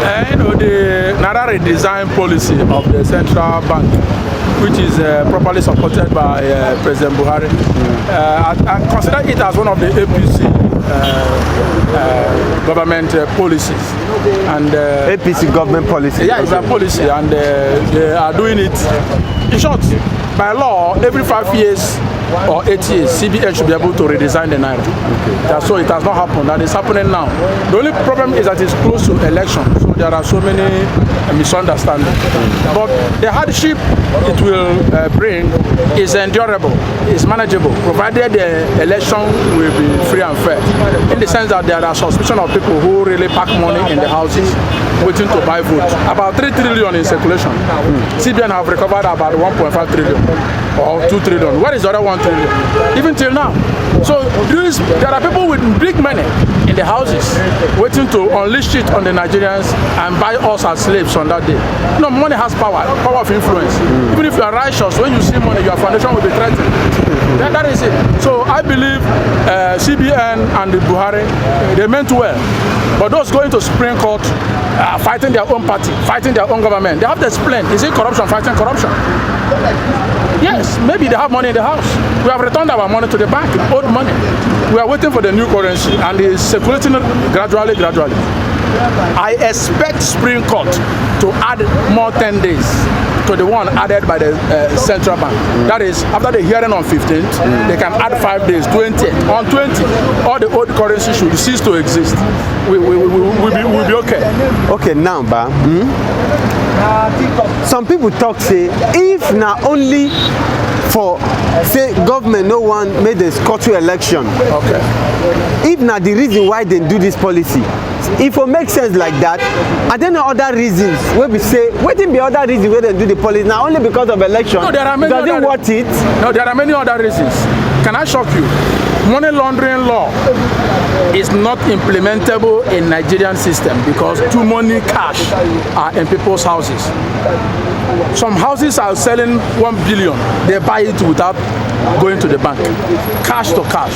The Naira redesign policy of the central bank, which is properly supported by President Buhari, I consider it as one of the APC government policies. And APC government policy? Yeah, it's a policy, and they are doing it. In short, by law, every 5 years or 8 years, CBN should be able to redesign the Naira. So it has not happened, and it's happening now. The only problem is that it's close to election, so there are so many misunderstandings. But the hardship it will bring is endurable, is manageable, provided the election will be free and fair. In the sense that there are suspicion of people who really pack money in the houses waiting to buy votes. About 3 trillion in circulation. CBN have recovered about 1.5 trillion or 2 trillion. Where is the other 1 trillion? Even till now. So there are people with big money in the houses waiting to unleash it on the Nigerians and buy us as slaves on that day. You know, money has power of influence. Even if you are righteous, when you see money, your foundation will be threatened. That is it. So I believe CBN and the Buhari, they meant well. But those going to Supreme Court, fighting their own party, fighting their own government, they have to explain, is it corruption fighting corruption? Yes, maybe they have money in the house. We have returned our money to the bank, old money. We are waiting for the new currency, and it is circulating gradually. I expect Supreme Court to add more 10 days to the one added by the central bank. That is, after the hearing on 15th, they can add 5 days, 20th. On 20th, all the old currency should cease to exist. We'll be okay. Okay, now, some people talk, say, if not only for, say, government, no one made a scuttle election. Okay. If not the reason why they do this policy, if it makes sense like that, and then other reasons where we say, waiting be other reasons where they do the policy now only because of election. No, there are many does it worth it? No, there are many other reasons. Can I shock you? Money laundering law is not implementable in Nigerian system because too many cash are in people's houses. Some houses are selling 1 billion. They buy it without going to the bank. Cash to cash.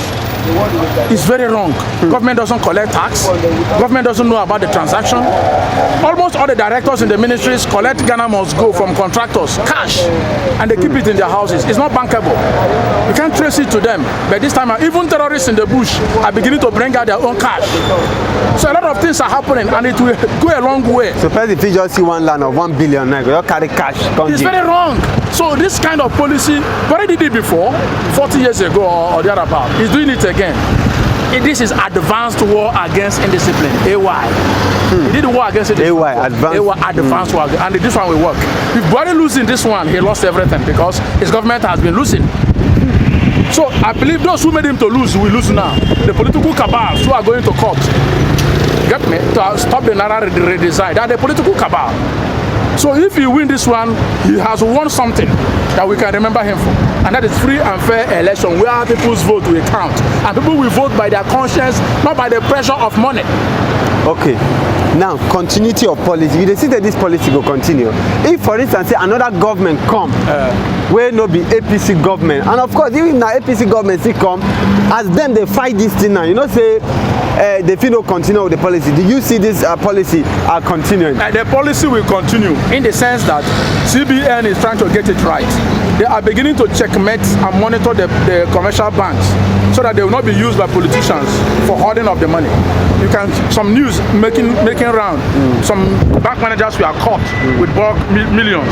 It's very wrong. Government doesn't collect tax. Government doesn't know about the transaction. Almost all the directors in the ministries collect Ghana must go from contractors, cash, and they keep it in their houses. It's not bankable. You can't trace it to them. But this time, even terrorists in the bush are beginning to bring out their own cash. So a lot of things are happening, and it will go a long way. Suppose if you just see one land of 1 billion, you don't carry cash. It's very wrong. So this kind of policy, we already did it before, 40 years ago or thereabout. He's doing it again. This is advanced war against indiscipline. AY. He did the war against it. AY, advanced war, and this one will work. If Buhari losing this one, he lost everything because his government has been losing. So I believe those who made him to lose will lose now. The political cabals who are going to court, get me, to stop the Naira redesign. They are the political cabal. So if he win this one, he has won something that we can remember him for. And that is free and fair election where people's vote will count. And people will vote by their conscience, not by the pressure of money. Okay. Now, continuity of policy. You see that this policy will continue. If, for instance, say another government come, where no be APC government, and of course, even now APC government still come, as them they fight this thing now. You know, say they feel no continue with the policy. Do you see this policy continuing? The policy will continue in the sense that CBN is trying to get it right. They are beginning to checkmate and monitor the commercial banks so that they will not be used by politicians for hoarding of the money. You can some news making round. Some bank managers were caught with bulk millions.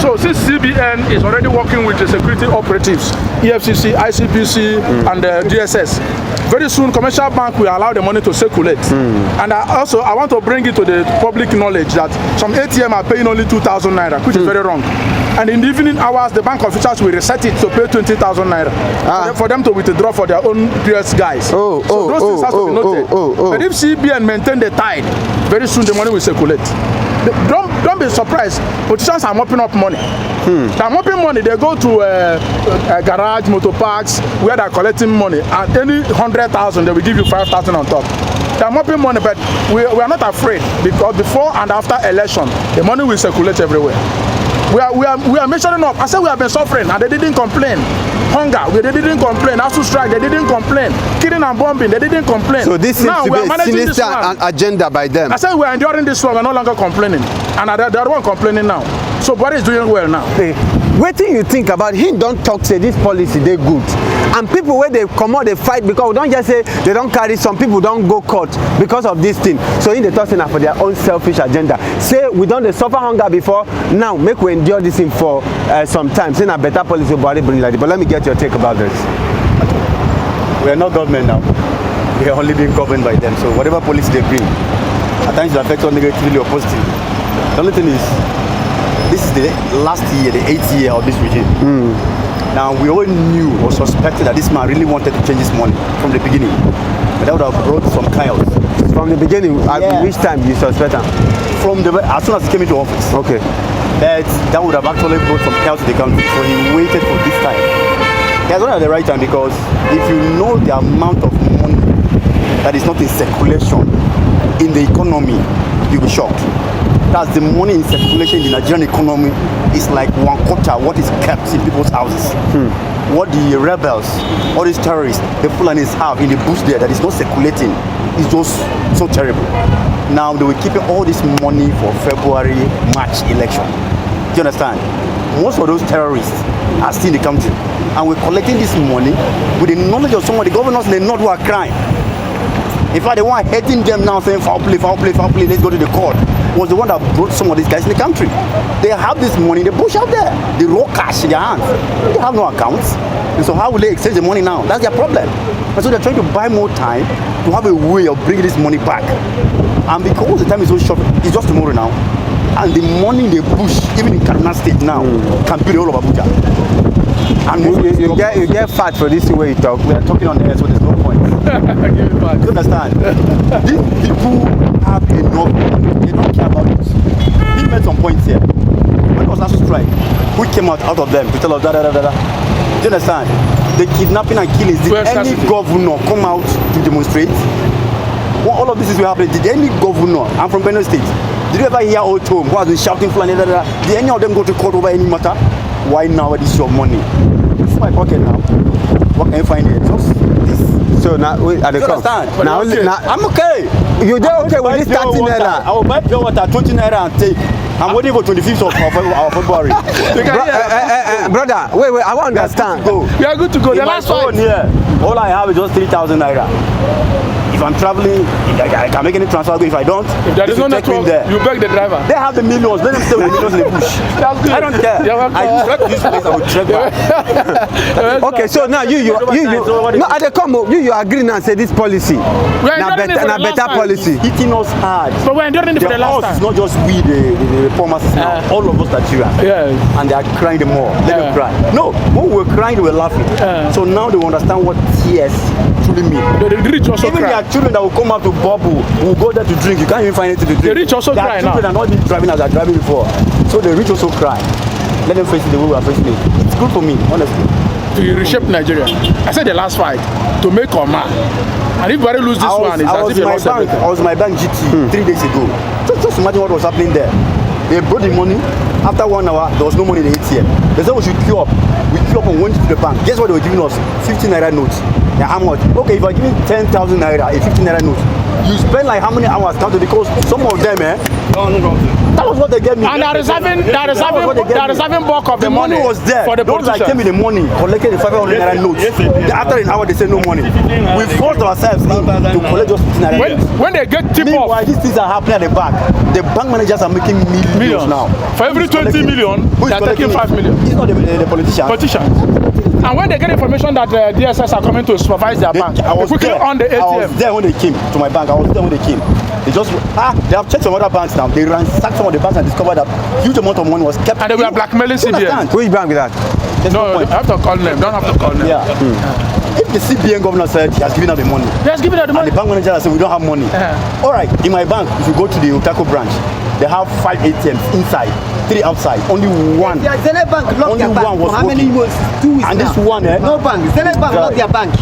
So since CBN is already working with the security operatives, EFCC, ICPC, and DSS, very soon commercial bank will allow the money to circulate. And I want to bring it to the public knowledge that some ATM are paying only 2,000 naira, which is very wrong. And in the evening hours, the bank officials will reset it to pay 20,000 naira for them to withdraw for their own PS guys. So those things have to be noted. But if CBN maintain the tide, very soon the money will circulate. Don't be surprised. Politicians are mopping up money. They are mopping money. They go to a garage, motor parks, where they are collecting money. And any 100,000, they will give you 5,000 on top. They are mopping money, but we are not afraid because before and after election, the money will circulate everywhere. we are measuring up. I said we have been suffering and they didn't complain. Hunger, they didn't complain. ASUU strike, they didn't complain. Killing and bombing, they didn't complain. So this seems to be a sinister agenda by them. I said we are enduring this one, we're no longer complaining. And they're the one complaining now. So Buhari is doing well now. Hey, what do you think about him? Don't talk, say this policy, they good. And people where they come out, they fight because we don't just say they don't carry, some people don't go court because of this thing. So in the talk for their own selfish agenda. Say we don't suffer hunger before, now make we endure this thing for some time. Say a better policy Buhari bring like this. But let me get your take about this. We are not government now. We are only being governed by them. So whatever policy they bring, at times it affects us negatively or positively. The only thing is, this is the last year, the 8th year of this regime. Now we all knew or suspected that this man really wanted to change his money from the beginning. But that would have brought some chaos. From the beginning, at which time you suspect him? From the as soon as he came into office. Okay. That would have actually brought some chaos to the country. So he waited for this time. He has done it at the right time because if you know the amount of money that is not in circulation in the economy, you'll be shocked. That's the money in circulation in the Nigerian economy is like 1/4 what is kept in people's houses. What the rebels, all these terrorists, the Fulanis have in the bush there that is not circulating is just so terrible. Now they were keeping all this money for February, March election. Do you understand? Most of those terrorists are still in the country. And we're collecting this money with the knowledge of some of the governors in the north who are crying. In fact, the one hating them now saying foul play, let's go to the court, was the one that brought some of these guys in the country. They have this money in the bush out there, the raw cash in their hands. They have no accounts. And so how will they exchange the money now? That's their problem. And so they're trying to buy more time to have a way of bringing this money back. And because the time is so short, it's just tomorrow now. And the money in the bush, even in Kaduna State now, can build all of Abuja. And you get fat for this way you talk. We are talking on the air, so there's no point. Give it back. You understand? These people have enough money. They don't care about it. He made some points here. When it was ASUU strike, who came out of them to tell us da. Do you understand? The kidnapping and killings. Did any governor come out to demonstrate? Well, all of this is happening. Did any governor, I'm from Benue State, did you ever hear old Tom who has been shouting for did any of them go to court over any matter? Why now this your money? It's my pocket now. What can you find here? Just this. So now at the come. Now I'm okay. You're okay with this 30 naira. I will buy pure water 20 naira and take. I'm waiting for 25th of February. Brother, wait, I want to understand. We are good to go. The last one here. All I have is just 3,000 naira. If I'm traveling, I can make any transfer. If I don't, if there is no network, you beg the driver. They have the millions. Let them stay with the millions in the bush. I don't care. I trek this place. I will trek back. Okay, so now you no, at the come you agree now say this policy. We are better policy. It's hitting us hard. But we're enduring it for the last time. It's not just we, the poor masses now. All of us Nigerians. Yeah. And they are crying the more. Let them cry. No, when we were crying, they were laughing. So now they understand what tears truly mean. The rich also even cry. There are children that will come out to bubble, will go there to drink. You can't even find anything to drink. The rich also cry now. Children are not even driving as they are driving before. So the rich also cry. Let them face it the way we are facing it. It's good for me, honestly. To reshape Nigeria. I said the last fight to make or man. And if Buhari lose this one, it's as if you lost everything. I was in my bank GT 3 days ago. Just imagine what was happening there. They brought the money. After 1 hour, there was no money in the ATM. They said we should queue up. We queue up and went to the bank. Guess what they were giving us? 15 naira notes. Now how much? Okay, if I give you 10,000 naira, a 15 naira note, you spend like how many hours counting? Because some of them, that was what they gave me. And they're reserving bulk of the money was there. For the those that came in the morning collected the 500 naira notes. After an hour, they said no money. We forced ourselves to collect just 15 naira. When they get tip off, meanwhile, these things are happening at the back. The bank managers are making millions now. For every 20 million, they're taking 5 million. It's not the politicians. And when they get information that DSS are coming to supervise their bank, I was there on the ATM. I was there when they came to my bank. I was there when they came. They just they have checked some other banks now. They ransacked some of the banks and discovered that huge amount of money was kept. And they were blackmailing CBN. Which bank is that? No, I have to call them. Don't have to call them. Yeah. If the CBN governor said he has given out the money, he has given out the money. And the bank manager has said we don't have money. All right, in my bank, if you go to the Utako branch, they have 5 ATMs inside, 3 outside. Only one. Zenith Bank locked their bank. Was how many months? 2 weeks and now. This one, no bank. Zenith Bank locked their bank.